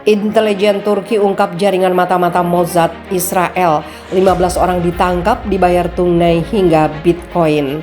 Intelijen Turki ungkap jaringan mata-mata Mossad Israel. 15 orang ditangkap, dibayar tunai hingga Bitcoin.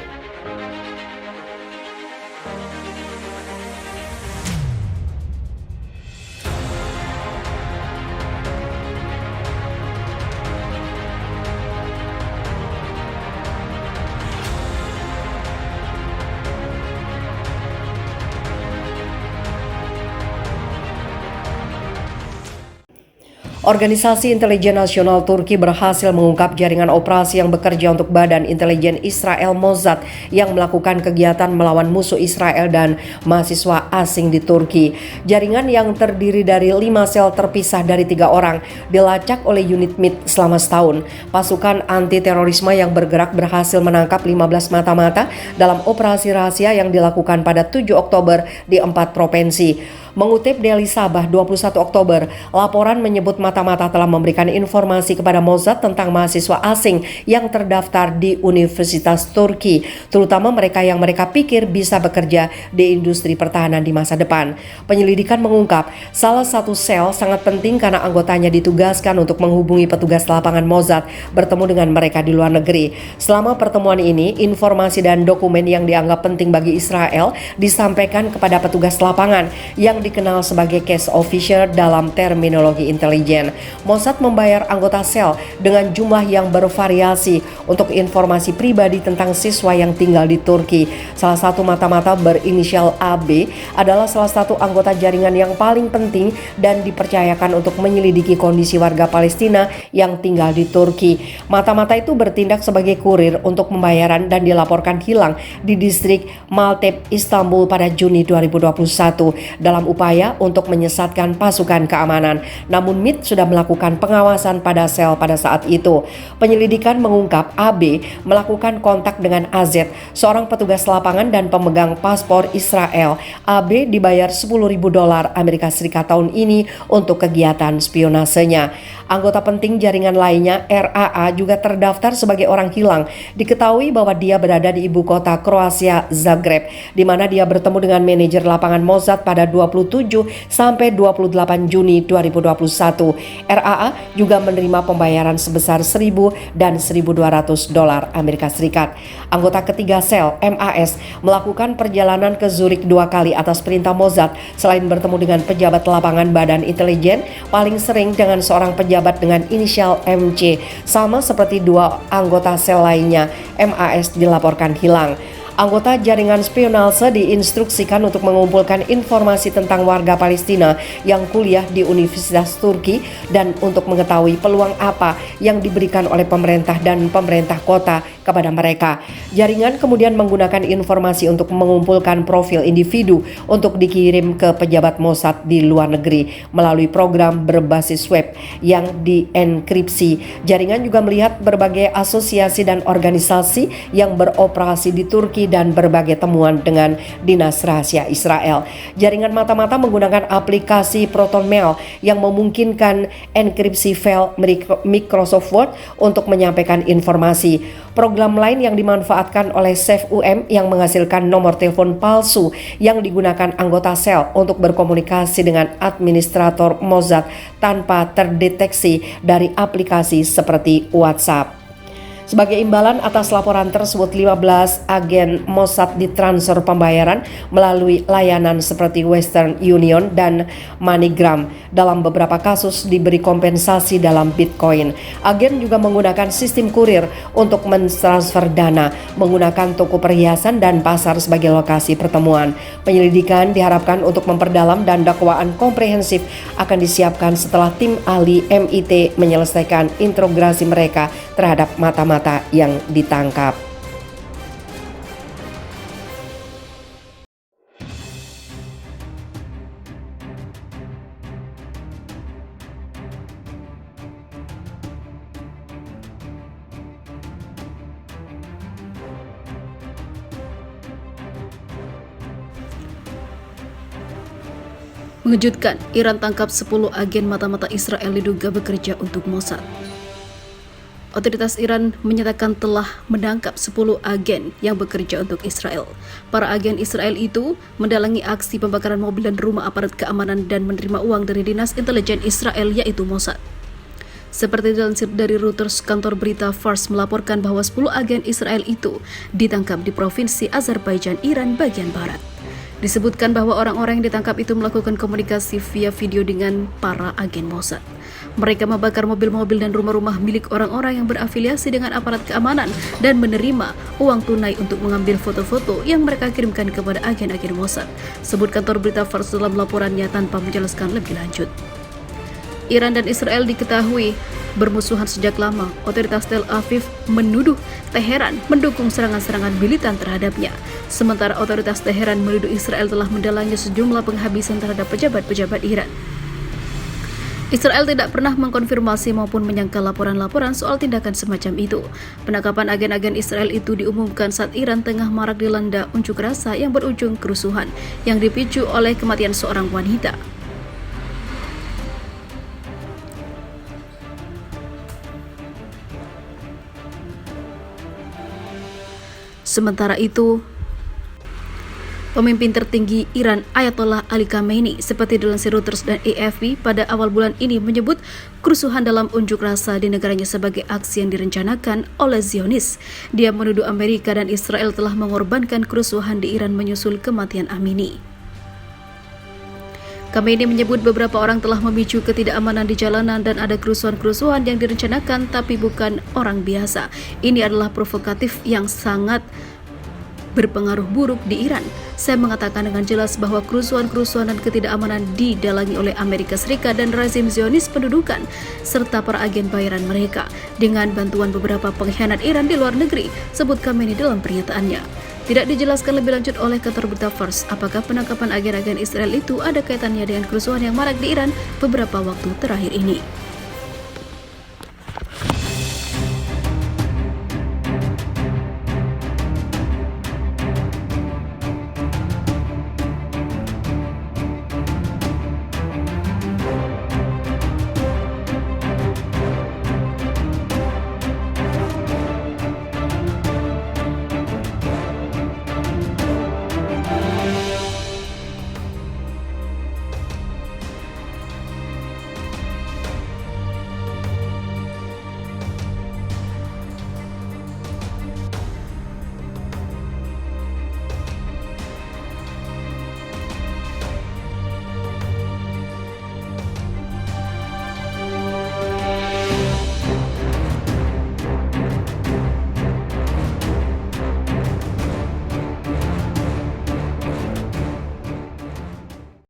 Organisasi Intelijen Nasional Turki berhasil mengungkap jaringan operasi yang bekerja untuk Badan Intelijen Israel Mossad yang melakukan kegiatan melawan musuh Israel dan mahasiswa asing di Turki. Jaringan yang terdiri dari 5 sel terpisah dari 3 orang dilacak oleh unit MIT selama setahun. Pasukan anti terorisme yang bergerak berhasil menangkap 15 mata-mata dalam operasi rahasia yang dilakukan pada 7 Oktober di 4 provinsi. Mengutip Daily Sabah 21 Oktober, laporan menyebut mata-mata telah memberikan informasi kepada Mossad tentang mahasiswa asing yang terdaftar di Universitas Turki, terutama mereka yang mereka pikir bisa bekerja di industri pertahanan di masa depan. Penyelidikan mengungkap salah satu sel sangat penting karena anggotanya ditugaskan untuk menghubungi petugas lapangan Mossad bertemu dengan mereka di luar negeri. Selama pertemuan ini, informasi dan dokumen yang dianggap penting bagi Israel disampaikan kepada petugas lapangan yang dikenal sebagai case officer dalam terminologi intelijen. Mossad membayar anggota sel dengan jumlah yang bervariasi untuk informasi pribadi tentang siswa yang tinggal di Turki. Salah satu mata-mata berinisial AB adalah salah satu anggota jaringan yang paling penting dan dipercayakan untuk menyelidiki kondisi warga Palestina yang tinggal di Turki. Mata-mata itu bertindak sebagai kurir untuk pembayaran dan dilaporkan hilang di distrik Maltepe, Istanbul pada Juni 2021 dalam upaya untuk menyesatkan pasukan keamanan. Namun MIT sudah melakukan pengawasan pada sel pada saat itu. Penyelidikan mengungkap AB melakukan kontak dengan AZ, seorang petugas lapangan dan pemegang paspor Israel. AB dibayar $10.000 Amerika Serikat tahun ini untuk kegiatan spionasenya. Anggota penting jaringan lainnya, RAA, juga terdaftar sebagai orang hilang. Diketahui bahwa dia berada di ibu kota Kroasia, Zagreb, di mana dia bertemu dengan manajer lapangan Mossad pada 27 sampai 28 Juni 2021. RAA juga menerima pembayaran sebesar $1.000 dan $1.200 Amerika Serikat. Anggota ketiga sel, MAS, melakukan perjalanan ke Zurich 2 kali atas perintah Mossad. Selain bertemu dengan pejabat lapangan Badan Intelijen, paling sering dengan seorang pejabat dengan inisial MC. Sama seperti 2 anggota sel lainnya, MAS dilaporkan hilang. Anggota jaringan spionase diinstruksikan untuk mengumpulkan informasi tentang warga Palestina yang kuliah di Universitas Turki dan untuk mengetahui peluang apa yang diberikan oleh pemerintah dan pemerintah kota kepada mereka. Jaringan kemudian menggunakan informasi untuk mengumpulkan profil individu untuk dikirim ke pejabat Mossad di luar negeri melalui program berbasis web yang dienkripsi. Jaringan juga melihat berbagai asosiasi dan organisasi yang beroperasi di Turki dan berbagai temuan dengan Dinas Rahasia Israel. Jaringan mata-mata menggunakan aplikasi ProtonMail yang memungkinkan enkripsi file Microsoft Word untuk menyampaikan informasi. Program lain yang dimanfaatkan oleh SafeUM yang menghasilkan nomor telepon palsu yang digunakan anggota sel untuk berkomunikasi dengan administrator Mossad tanpa terdeteksi dari aplikasi seperti WhatsApp. Sebagai imbalan atas laporan tersebut, 15 agen Mossad ditransfer pembayaran melalui layanan seperti Western Union dan MoneyGram. Dalam beberapa kasus diberi kompensasi dalam Bitcoin. Agen juga menggunakan sistem kurir untuk mentransfer dana, menggunakan toko perhiasan dan pasar sebagai lokasi pertemuan. Penyelidikan diharapkan untuk memperdalam dan dakwaan komprehensif akan disiapkan setelah tim ahli MIT menyelesaikan interogasi mereka terhadap mata-mata yang ditangkap. Mengejutkan, Iran tangkap 10 agen mata-mata Israel diduga bekerja untuk Mossad. Otoritas Iran menyatakan telah menangkap 10 agen yang bekerja untuk Israel. Para agen Israel itu mendalangi aksi pembakaran mobil dan rumah aparat keamanan dan menerima uang dari Dinas Intelijen Israel yaitu Mossad. Seperti dilansir dari Reuters, kantor berita Fars melaporkan bahwa 10 agen Israel itu ditangkap di provinsi Azerbaijan, Iran bagian barat. Disebutkan bahwa orang-orang yang ditangkap itu melakukan komunikasi via video dengan para agen Mossad. Mereka membakar mobil-mobil dan rumah-rumah milik orang-orang yang berafiliasi dengan aparat keamanan dan menerima uang tunai untuk mengambil foto-foto yang mereka kirimkan kepada agen-agen Mossad, sebut kantor berita Fars dalam laporannya tanpa menjelaskan lebih lanjut. Iran dan Israel diketahui bermusuhan sejak lama. Otoritas Tel Aviv menuduh Teheran mendukung serangan-serangan militan terhadapnya. Sementara otoritas Teheran menuduh Israel telah mendalangi sejumlah penghabisan terhadap pejabat-pejabat Iran. Israel tidak pernah mengkonfirmasi maupun menyangkal laporan-laporan soal tindakan semacam itu. Penangkapan agen-agen Israel itu diumumkan saat Iran tengah marak dilanda unjuk rasa yang berujung kerusuhan yang dipicu oleh kematian seorang wanita. Sementara itu, pemimpin tertinggi Iran Ayatollah Ali Khamenei seperti dilansir Reuters dan AFP pada awal bulan ini menyebut kerusuhan dalam unjuk rasa di negaranya sebagai aksi yang direncanakan oleh Zionis. Dia menuduh Amerika dan Israel telah mengorbankan kerusuhan di Iran menyusul kematian Amini. Khamenei menyebut beberapa orang telah memicu ketidakamanan di jalanan dan ada kerusuhan-kerusuhan yang direncanakan tapi bukan orang biasa. Ini adalah provokatif yang sangat berpengaruh buruk di Iran. Saya mengatakan dengan jelas bahwa kerusuhan-kerusuhan dan ketidakamanan didalangi oleh Amerika Serikat dan rezim Zionis pendudukan serta para agen bayaran mereka dengan bantuan beberapa pengkhianat Iran di luar negeri, sebut Khamenei dalam pernyataannya. Tidak dijelaskan lebih lanjut oleh kantor berita Fars apakah penangkapan agen-agen Israel itu ada kaitannya dengan kerusuhan yang marak di Iran beberapa waktu terakhir ini.